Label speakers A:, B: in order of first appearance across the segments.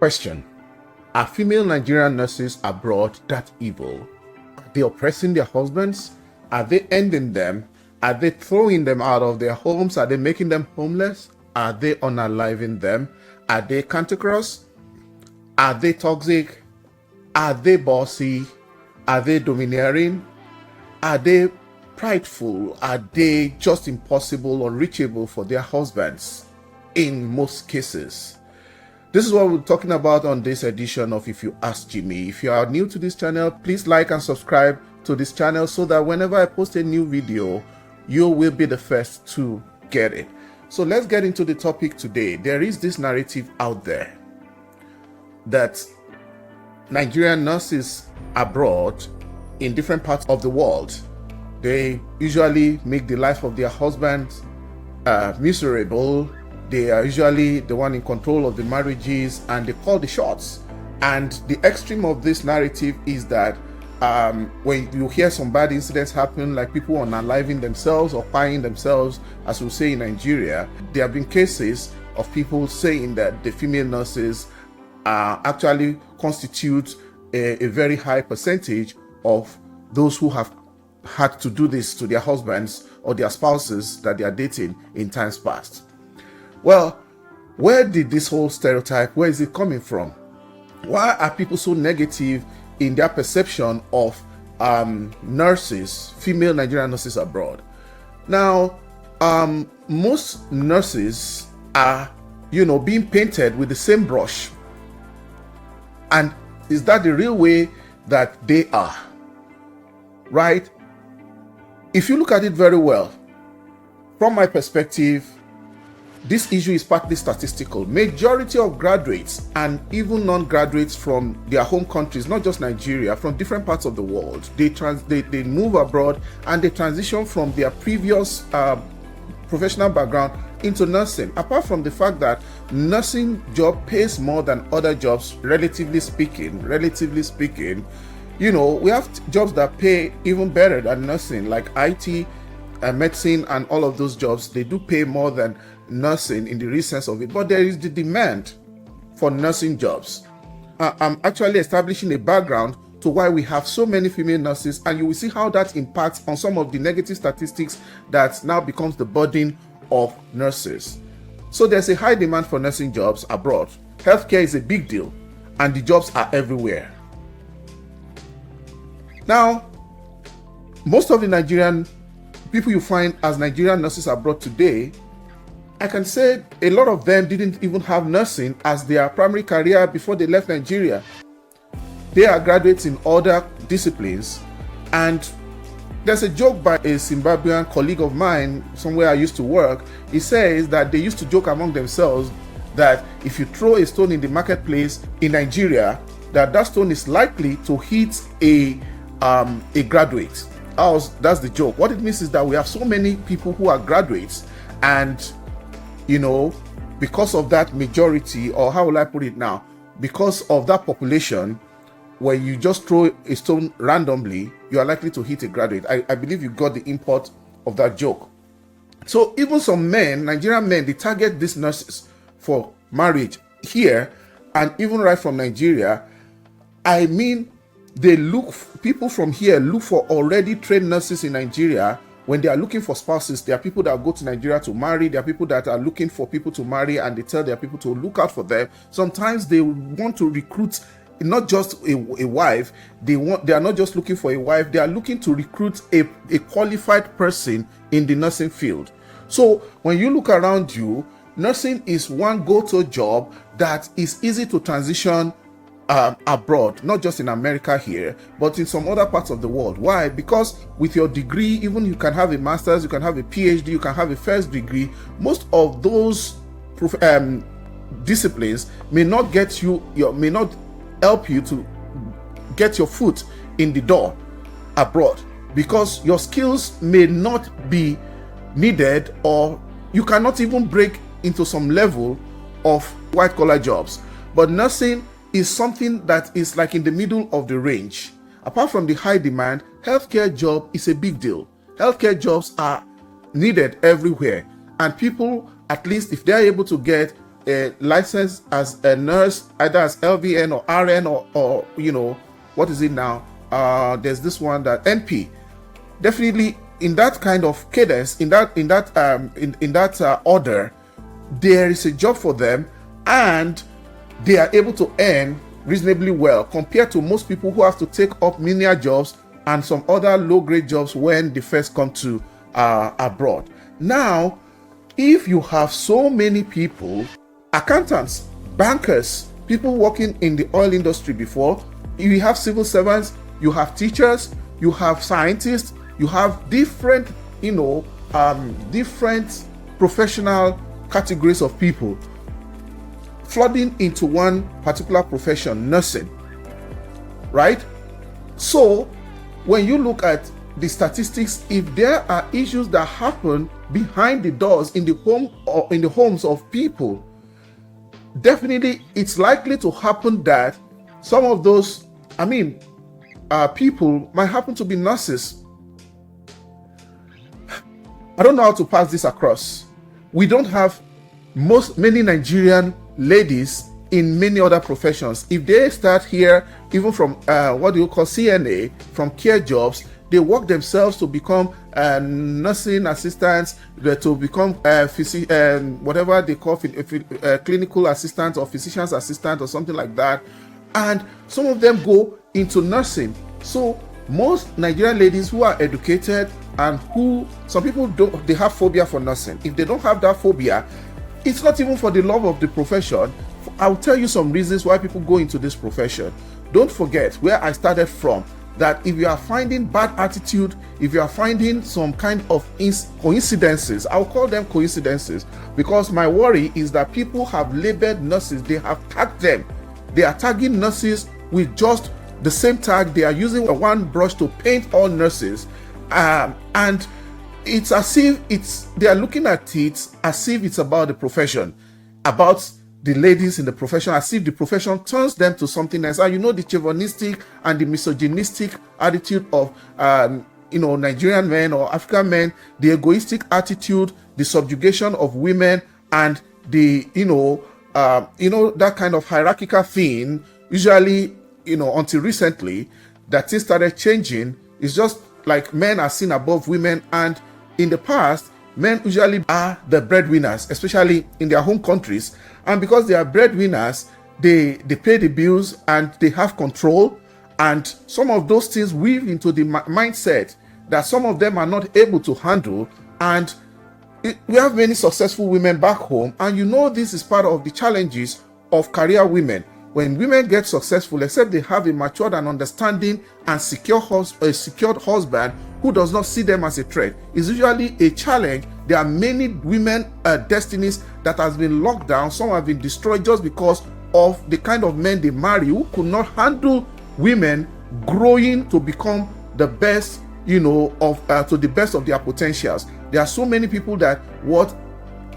A: Question: are female Nigerian nurses abroad that evil? Are they oppressing their husbands? Are they ending them? Are they throwing them out of their homes? Are they making them homeless? Are they unaliving them? Are they cantankerous? Are they toxic? Are they bossy? Are they domineering? Are they prideful? Are they just impossible, unreachable for their husbands in most cases? This is what we're talking about on this edition of If You Ask Jimmy. If you are new to this channel, please like and subscribe to this channel so that whenever I post a new video, you will be the first to get it. So let's get into the topic today. There is this narrative out there that Nigerian nurses abroad in different parts of the world, they usually make the life of their husbands miserable. They are usually the one in control of the marriages and they call the shots. And the extreme of this narrative is that when you hear some bad incidents happen, like people unaliving themselves or firing themselves, as we say in Nigeria, there have been cases of people saying that the female nurses actually constitute a very high percentage of those who have had to do this to their husbands or their spouses that they are dating in times past. Well, where did this whole stereotype, where is it coming from? Why are people so negative in their perception of nurses, female Nigerian nurses abroad? Now, most nurses are, being painted with the same brush. And is that the real way that they are? Right? If you look at it very well, from my perspective, this issue is partly statistical. Majority of graduates and even non-graduates from their home countries, not just Nigeria, from different parts of the world, they move abroad and they transition from their previous professional background into nursing. Apart from the fact that nursing job pays more than other jobs, relatively speaking, we have jobs that pay even better than nursing, like IT, medicine, and all of those jobs. They do pay more than nursing in the real sense of it, but there is the demand for nursing jobs. I'm actually establishing a background to why we have so many female nurses, and you will see how that impacts on some of the negative statistics that now becomes the burden of nurses. So there's a high demand for nursing jobs abroad. Healthcare is a big deal, and the jobs are everywhere. Now, most of the Nigerian people you find as Nigerian nurses abroad today, I can say a lot of them didn't even have nursing as their primary career before they left Nigeria. They are graduates in other disciplines, and there's a joke by a Zimbabwean colleague of mine somewhere I used to work. He says that they used to joke among themselves that if you throw a stone in the marketplace in Nigeria, that stone is likely to hit a graduate. That's the joke. What it means is that we have so many people who are graduates, and because of that majority, or how will I put it now, because of that population, where you just throw a stone randomly, you are likely to hit a graduate. I believe you got the import of that joke. So even some men, Nigerian men, they target these nurses for marriage here, and even right from Nigeria. I mean, people from here look for already trained nurses in Nigeria. When they are looking for spouses, there are people that go to Nigeria to marry. There are people that are looking for people to marry, and they tell their people to look out for them. Sometimes they want to recruit not just a wife. They are not just looking for a wife. They are looking to recruit a qualified person in the nursing field. So when you look around you, nursing is one go-to job that is easy to transition abroad, not just in America here, but in some other parts of the world. Why? Because with your degree, even you can have a master's, you can have a PhD, you can have a first degree. Most of those disciplines may not help you to get your foot in the door abroad, because your skills may not be needed, or you cannot even break into some level of white collar jobs. But nursing is something that is like in the middle of the range. Apart from the high demand, healthcare job is a big deal. Healthcare jobs are needed everywhere, and people, at least if they are able to get licensed as a nurse, either as LVN or RN or what is it now? There's this one that NP. Definitely in that kind of cadence, in that order, there is a job for them, and they are able to earn reasonably well compared to most people who have to take up menial jobs and some other low-grade jobs when they first come to abroad. Now, if you have so many people, accountants, bankers, people working in the oil industry before, you have civil servants, you have teachers, you have scientists, you have different, different professional categories of people flooding into one particular profession, nursing, right? So when you look at the statistics, if there are issues that happen behind the doors in the home or in the homes of people, definitely it's likely to happen that some of those people might happen to be nurses. I don't know how to pass this across. We don't have many Nigerian ladies in many other professions. If they start here, even from what do you call CNA, from care jobs, they work themselves to become nursing assistants, to become whatever they call clinical assistants or physician's assistant or something like that. And some of them go into nursing. So most Nigerian ladies who are educated and who, some people don't, they have phobia for nursing. If they don't have that phobia, it's not even for the love of the profession. I'll tell you some reasons why people go into this profession. Don't forget where I started from, that if you are finding bad attitude, if you are finding some kind of coincidences, I'll call them coincidences, because my worry is that people have labeled nurses, they have tagged them. They are tagging nurses with just the same tag. They are using one brush to paint all nurses. And it's as if they are looking at it as if it's about the profession, about the ladies in the profession, as if the profession turns them to something else. And the chauvinistic and the misogynistic attitude of Nigerian men or African men, the egoistic attitude, the subjugation of women, and the that kind of hierarchical thing. Usually, until recently, that things started changing. It's just like men are seen above women, and in the past, men usually are the breadwinners, especially in their home countries. And because they are breadwinners, they pay the bills and they have control. And some of those things weave into the mindset that some of them are not able to handle. And we have many successful women back home. And this is part of the challenges of career women. When women get successful, except they have a matured and understanding and secured husband who does not see them as a threat, it's usually a challenge. There are many women destinies that has been locked down. Some have been destroyed just because of the kind of men they marry, who could not handle women growing to become the best, to the best of their potentials. There are so many people that what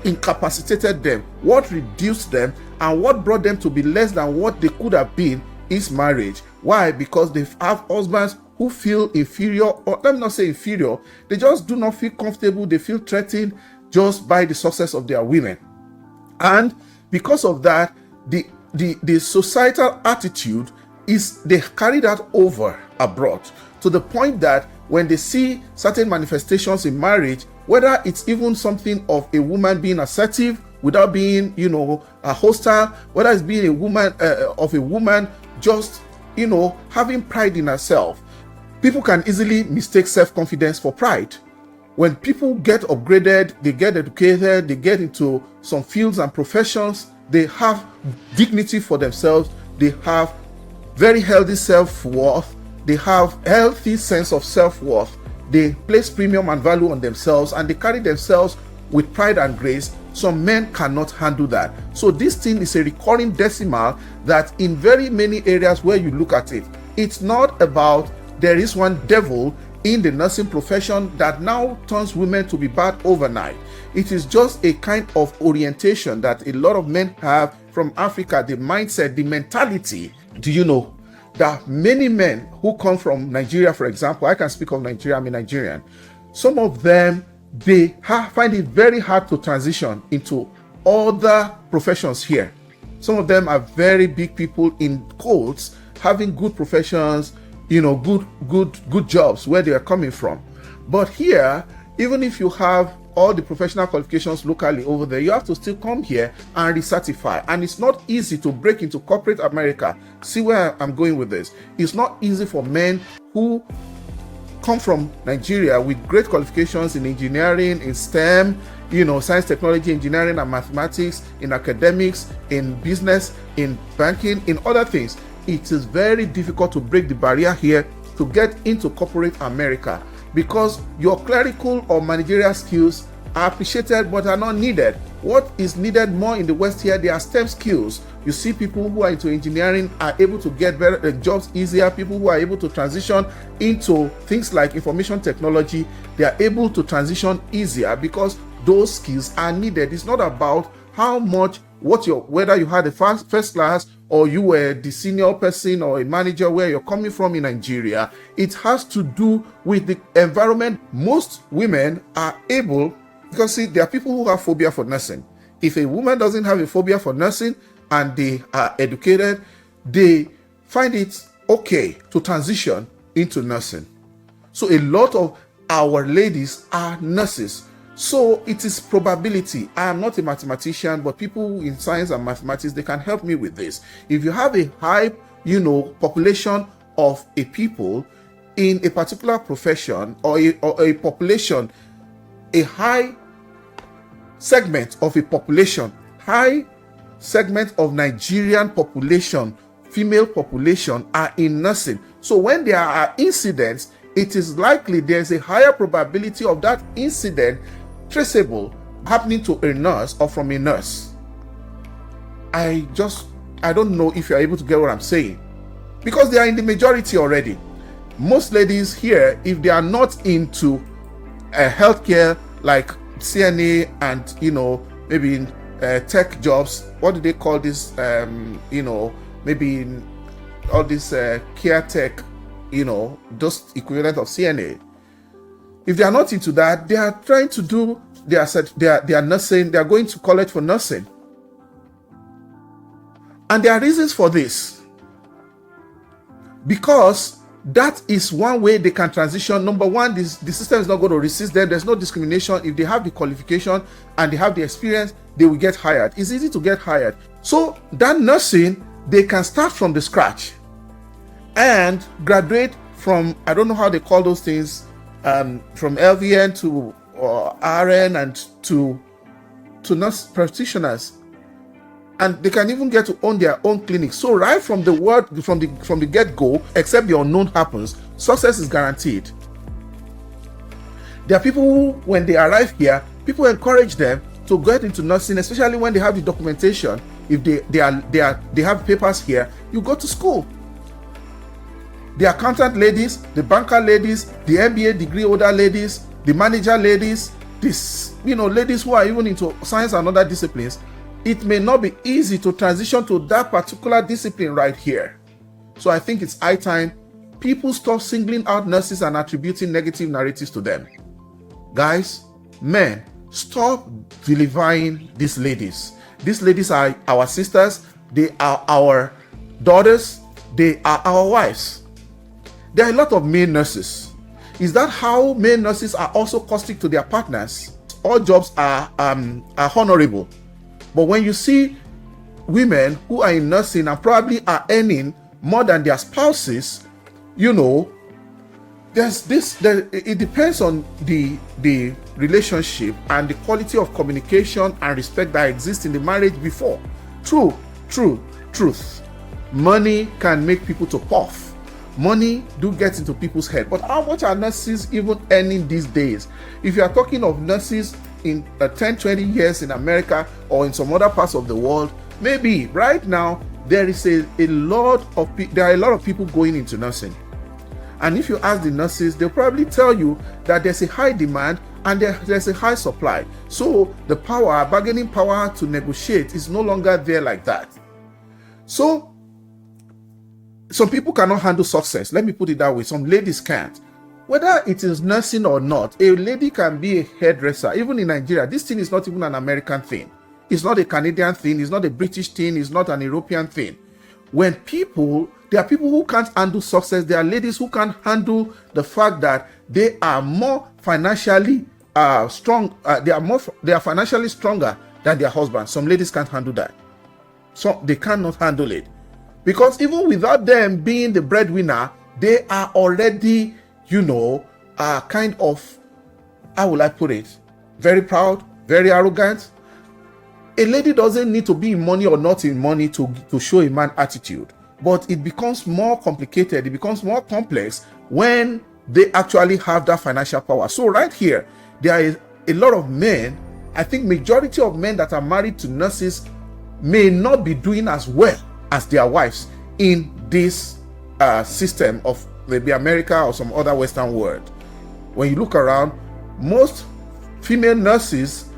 A: incapacitated them, what reduced them, and what brought them to be less than what they could have been is marriage. Why? Because they have husbands who feel inferior, or let me not say inferior, they just do not feel comfortable, they feel threatened just by the success of their women. And because of that, the societal attitude is they carry that over abroad, to the point that when they see certain manifestations in marriage, whether it's even something of a woman being assertive without being, a hostile, whether it's being a woman of a woman just, having pride in herself, people can easily mistake self-confidence for pride. When people get upgraded, they get educated, they get into some fields and professions, they have dignity for themselves, they have very healthy self-worth, they have healthy sense of self-worth, they place premium and value on themselves, and they carry themselves with pride and grace. Some men cannot handle that. So this thing is a recurring decimal that in very many areas where you look at it, it's not about there is one devil in the nursing profession that now turns women to be bad overnight. It is just a kind of orientation that a lot of men have from Africa, the mindset, the mentality. Do you know that many men who come from Nigeria, for example, I can speak of Nigeria, I'm a Nigerian, some of them, they find it very hard to transition into other professions here. Some of them are very big people in quotes, having good professions, you know, good jobs where they are coming from. But here, even if you have all the professional qualifications locally over there, you have to still come here and recertify. And it's not easy to break into corporate America. See where I'm going with this. It's not easy for men who come from Nigeria with great qualifications in engineering, in STEM, you know, science, technology, engineering, and mathematics, in academics, in business, in banking, in other things. It is very difficult to break the barrier here to get into corporate America, because your clerical or managerial skills are appreciated but are not needed. What is needed more in the West here, they are STEM skills. You see people who are into engineering are able to get better jobs easier. People who are able to transition into things like information technology, they are able to transition easier because those skills are needed. It's not about how much, whether you had a first class or you were the senior person or a manager, where you're coming from in Nigeria. It has to do with the environment. Most women are able, because see, there are people who have phobia for nursing. If a woman doesn't have a phobia for nursing and they are educated, they find it okay to transition into nursing. So a lot of our ladies are nurses. So it is probability. I am not a mathematician, but people in science and mathematics, they can help me with this. If you have a high, population of a people in a particular profession, or a population, a high segment of a population, high segment of Nigerian population, female population are in nursing. So when there are incidents, it is likely there's a higher probability of that incident traceable happening to a nurse or from a nurse. I don't know if you're able to get what I'm saying, because they are in the majority already. Most ladies here, if they are not into healthcare like CNA and maybe in tech jobs, what do they call this? Maybe in all this care tech, those equivalent of CNA. If they are not into that, they are trying to do their nursing. They are going to college for nursing, and there are reasons for this, because that is one way they can transition. Number one, the system is not going to resist them. There's no discrimination. If they have the qualification and they have the experience, they will get hired. It's easy to get hired. So that nursing, they can start from the scratch and graduate from, I don't know how they call those things, from LVN to RN and to nurse practitioners, and they can even get to own their own clinic. So right from the get-go, except the unknown happens, success is guaranteed. There are people who, when they arrive here, people encourage them to get into nursing, especially when they have the documentation. If they have papers here, you go to school. The accountant ladies, the banker ladies, the MBA degree holder ladies, the manager ladies, ladies who are even into science and other disciplines, it may not be easy to transition to that particular discipline right here. So I think it's high time people stop singling out nurses and attributing negative narratives to them. Guys, men, stop vilifying these ladies. These ladies are our sisters, they are our daughters, they are our wives. There are a lot of male nurses. Is that how male nurses are also caustic to their partners? All jobs are honorable. But when you see women who are in nursing and probably are earning more than their spouses, it depends on the relationship and the quality of communication and respect that exists in the marriage before. Truth. Money can make people to puff. Money do get into people's head, but how much are nurses even earning these days? If you are talking of nurses in 10-20 years in America or in some other parts of the world, maybe right now there are a lot of people going into nursing. And if you ask the nurses, they'll probably tell you that there's a high demand and there's a high supply. So the bargaining power to negotiate is no longer there like that. So some people cannot handle success. Let me put it that way. Some ladies can't. Whether it is nursing or not, a lady can be a hairdresser. Even in Nigeria, this thing is not even an American thing. It's not a Canadian thing. It's not a British thing. It's not an European thing. When there are people who can't handle success. There are ladies who can't handle the fact that they are more financially strong. They are financially stronger than their husbands. Some ladies can't handle that. So they cannot handle it. Because even without them being the breadwinner, they are already, kind of, how will I put it? Very proud, very arrogant. A lady doesn't need to be in money or not in money to show a man attitude. But it becomes more complicated. It becomes more complex when they actually have that financial power. So right here, there is a lot of men. I think majority of men that are married to nurses may not be doing as well as their wives in this system of maybe America or some other Western world. When you look around, most female nurses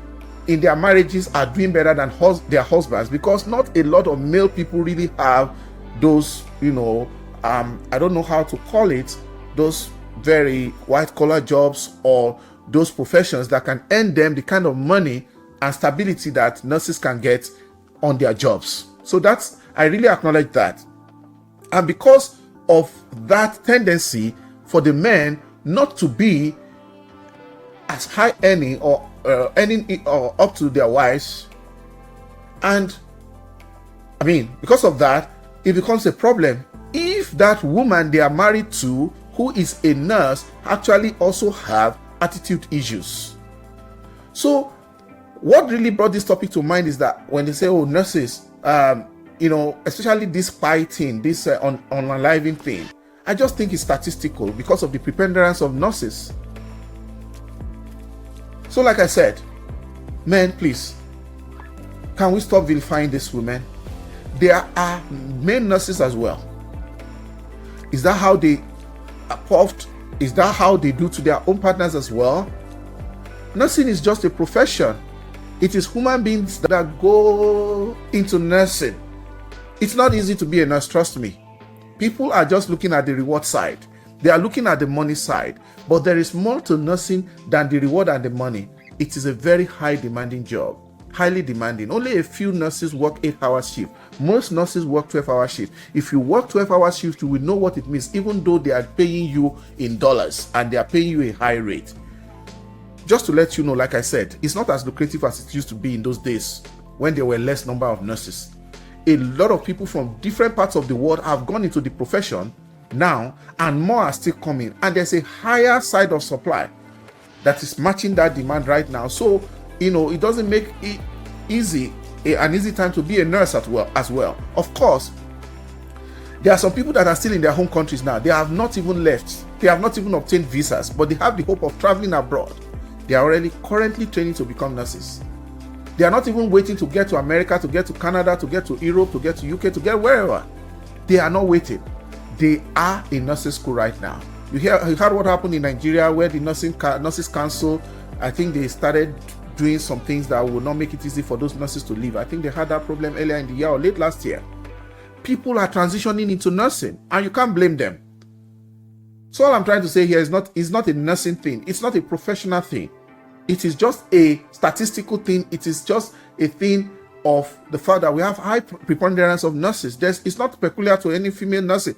A: in their marriages are doing better than their husbands, because not a lot of male people really have those, I don't know how to call it, those very white collar jobs or those professions that can earn them the kind of money and stability that nurses can get on their jobs. So I really acknowledge that. And because of that tendency for the men not to be as high earning or earning or up to their wives, and because of that, it becomes a problem if that woman they are married to, who is a nurse, actually also have attitude issues. So what really brought this topic to mind is that when they say, oh, nurses, especially this spy thing, this unaliving thing, I just think it's statistical because of the preponderance of nurses. So like I said, men, please, can we stop vilifying these women? There are male nurses as well. Is that how they are puffed? Is that how they do to their own partners as well? Nursing is just a profession. It is human beings that go into nursing. It's not easy to be a nurse, trust me. People are just looking at the reward side. They are looking at the money side. But there is more to nursing than the reward and the money. It is a very high demanding job. Highly demanding. Only a few nurses work 8-hour shift. Most nurses work 12-hour shift. If you work 12-hour shift, you will know what it means, even though they are paying you in dollars and they are paying you a high rate. Just to let you know, like I said, it's not as lucrative as it used to be in those days when there were less number of nurses. A lot of people from different parts of the world have gone into the profession now, and more are still coming. And there's a higher side of supply that is matching that demand right now. So, it doesn't make it an easy time to be a nurse as well. Of course, there are some people that are still in their home countries now. They have not even left. They have not even obtained visas, but they have the hope of traveling abroad. They are already currently training to become nurses. They are not even waiting to get to America, to get to Canada, to get to Europe, to get to UK, to get wherever. They are not waiting. They are in nursing school right now. You heard what happened in Nigeria, where the nurses council, I think they started doing some things that will not make it easy for those nurses to leave. I think they had that problem earlier in the year or late last year. People are transitioning into nursing, and you can't blame them. So all I'm trying to say here is not a nursing thing. It's not a professional thing. It is just a statistical thing. It is just a thing of the fact that we have high preponderance of nurses. It's not peculiar to any female nursing.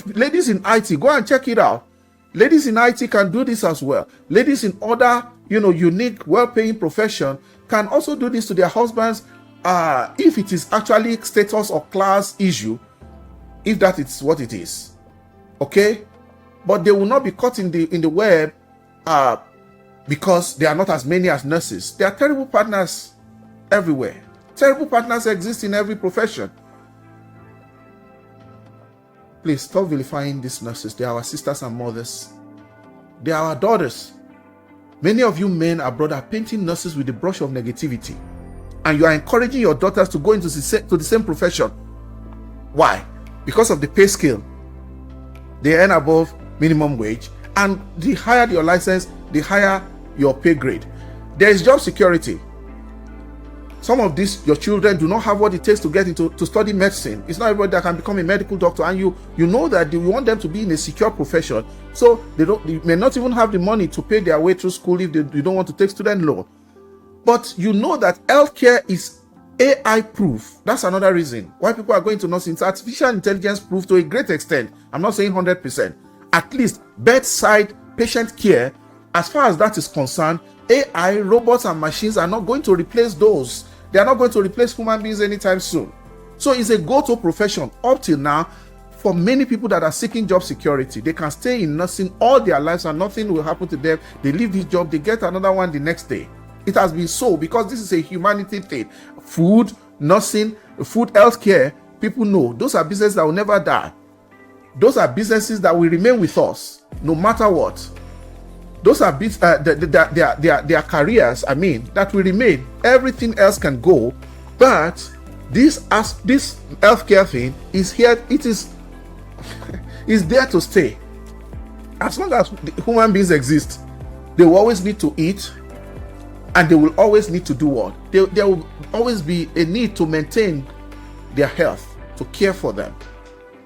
A: Ladies in IT, go and check it out. Ladies in IT can do this as well. Ladies in other, unique, well-paying profession can also do this to their husbands, if it is actually status or class issue, if that is what it is. Okay? But they will not be caught in the web because there are not as many as nurses. There are terrible partners everywhere. Terrible partners exist in every profession. Please stop vilifying these nurses. They are our sisters and mothers. They are our daughters. Many of you men abroad are painting nurses with the brush of negativity, and you are encouraging your daughters to go into the same profession. Why? Because of the pay scale. They earn above minimum wage, and the higher your license, the higher your pay grade. There is job security. Some of your children do not have what it takes to get to study medicine. It's not everybody that can become a medical doctor, and you know that you want them to be in a secure profession. So they may not even have the money to pay their way through school if you don't want to take student loan. But you know that healthcare is AI proof. That's another reason why people are going to nursing. It's artificial intelligence proof to a great extent. I'm not saying 100%. At least bedside patient care, as far as that is concerned, AI, robots and machines are not going to replace those. They are not going to replace human beings anytime soon. So it's a go-to profession up till now for many people that are seeking job security. They can stay in nursing all their lives and nothing will happen to them. They leave this job, they get another one the next day. It has been so because this is a humanity thing. Food, nursing, food, healthcare, people know those are businesses that will never die. Those are businesses that will remain with us no matter what. Those are their careers, that will remain. Everything else can go, but this healthcare thing is here. It is there to stay. As long as human beings exist, they will always need to eat. And they will always need to do what? There will always be a need to maintain their health, to care for them.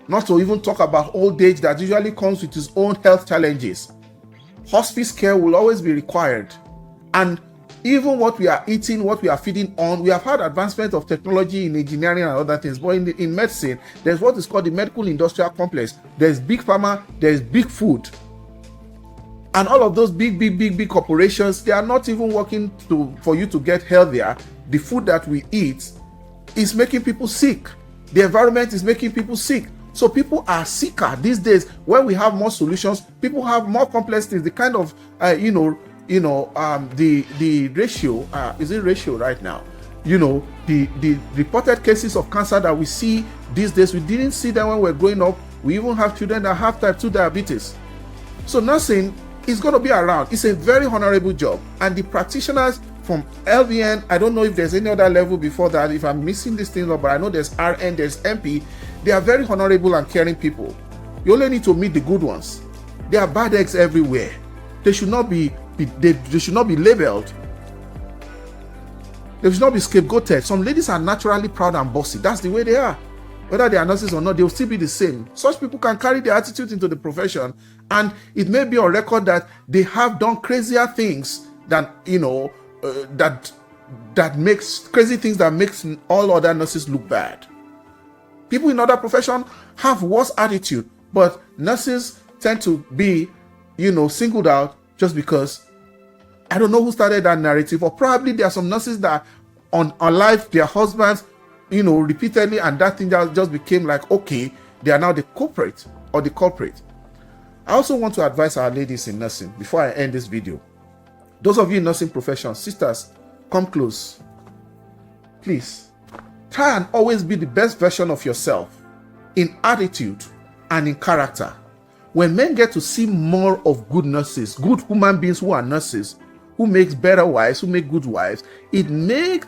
A: Not to even talk about old age that usually comes with its own health challenges. Hospice care will always be required. And even what we are eating, what we are feeding on, we have had advancement of technology in engineering and other things. But in medicine, there's what is called the medical industrial complex. There's big pharma, there's big food. And all of those big corporations, they are not even working for you to get healthier. The food that we eat is making people sick. The environment is making people sick. So people are sicker these days. When we have more solutions, people have more complex things. The kind of, the ratio, is it ratio right now? The reported cases of cancer that we see these days, we didn't see them when we were growing up. We even have children that have type 2 diabetes. So nursing is going to be around. It's a very honorable job. And the practitioners from LVN, I don't know if there's any other level before that, if I'm missing these things, but I know there's RN, there's MP. They are very honorable and caring people. You only need to meet the good ones. There are bad eggs everywhere. They should not be labeled. They should not be scapegoated. Some ladies are naturally proud and bossy. That's the way they are. Whether they are nurses or not, they will still be the same. Such people can carry their attitude into the profession, and it may be on record that they have done crazier things than, that makes crazy things that makes all other nurses look bad. People in other professions have worse attitude, but nurses tend to be, singled out just because, I don't know who started that narrative, or probably there are some nurses that unlike their husbands, repeatedly, and that thing just became like, okay, they are now the culprit or the culprit. I also want to advise our ladies in nursing before I end this video. Those of you in nursing profession, sisters, come close. Please, try and always be the best version of yourself in attitude and in character. When men get to see more of good nurses, good human beings who are nurses, who makes better wives, who make good wives, it makes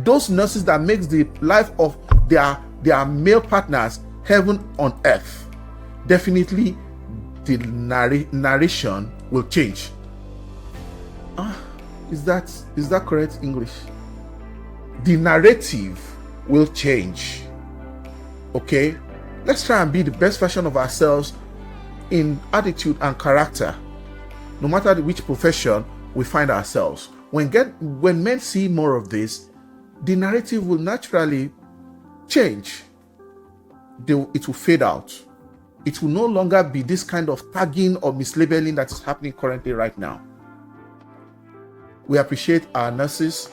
A: those nurses that makes the life of their male partners heaven on earth. Definitely the narration will change. Is that correct English? The narrative will change. Okay? Let's try and be the best version of ourselves in attitude and character, no matter which profession we find ourselves. When men see more of this, the narrative will naturally change. It will fade out. It will no longer be this kind of tagging or mislabeling that is happening currently right now. We appreciate our nurses.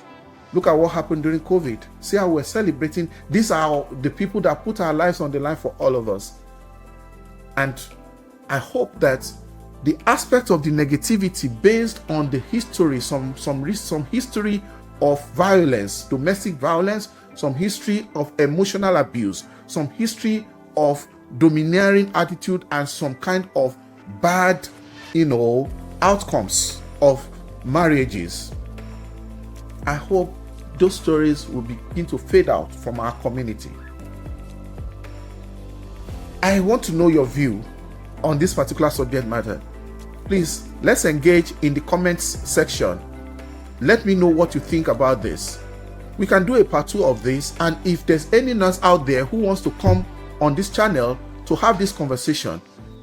A: Look at what happened during COVID. See how we're celebrating. These are the people that put our lives on the line for all of us. And I hope that the aspect of the negativity based on the history, some history of violence, domestic violence, some history of emotional abuse, some history of domineering attitude, and some kind of bad, outcomes of marriages. I hope those stories will begin to fade out from our community. I want to know your view on this particular subject matter. Please, let's engage in the comments section. Let me know what you think about this. We can do a part 2 of this, and if there's any nurse out there who wants to come on this channel to have this conversation,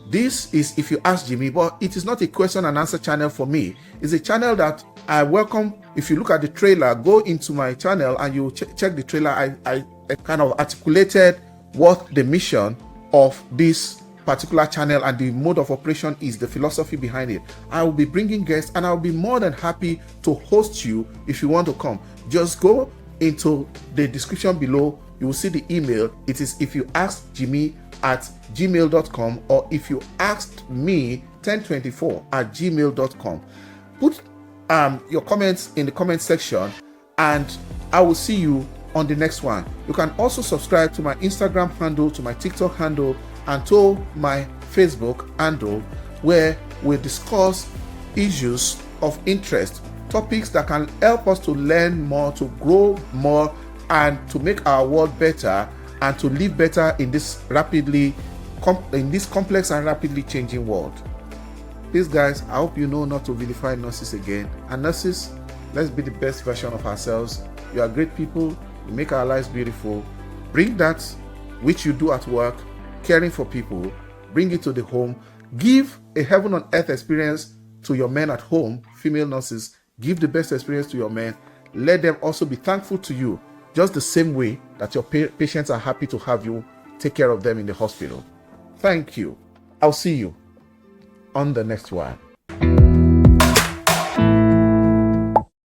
A: this is If You Ask Jimmy, but it is not a question and answer channel for me. It's a channel that I welcome, if you look at the trailer, go into my channel and you check the trailer. I kind of articulated what the mission of this particular channel and the mode of operation is, the philosophy behind it. I will be bringing guests and I'll be more than happy to host you if you want to come. Just go into the description below. You will see the email. It is if you ask Jimmy at gmail.com or if you asked me 1024 at gmail.com. Put your comments in the comment section and I will see you on the next one. You can also subscribe to my Instagram handle, to my TikTok handle, and to my Facebook handle, where we discuss issues of interest, topics that can help us to learn more, to grow more, and to make our world better and to live better in this complex and rapidly changing world. Please guys, I hope you know not to vilify nurses again. And nurses, let's be the best version of ourselves. You are great people. You make our lives beautiful. Bring that which you do at work, caring for people, bring it to the home. Give a heaven on earth experience to your men at home, female nurses. Give the best experience to your men. Let them also be thankful to you, just the same way that your patients are happy to have you take care of them in the hospital. Thank you. I'll see you on the next one.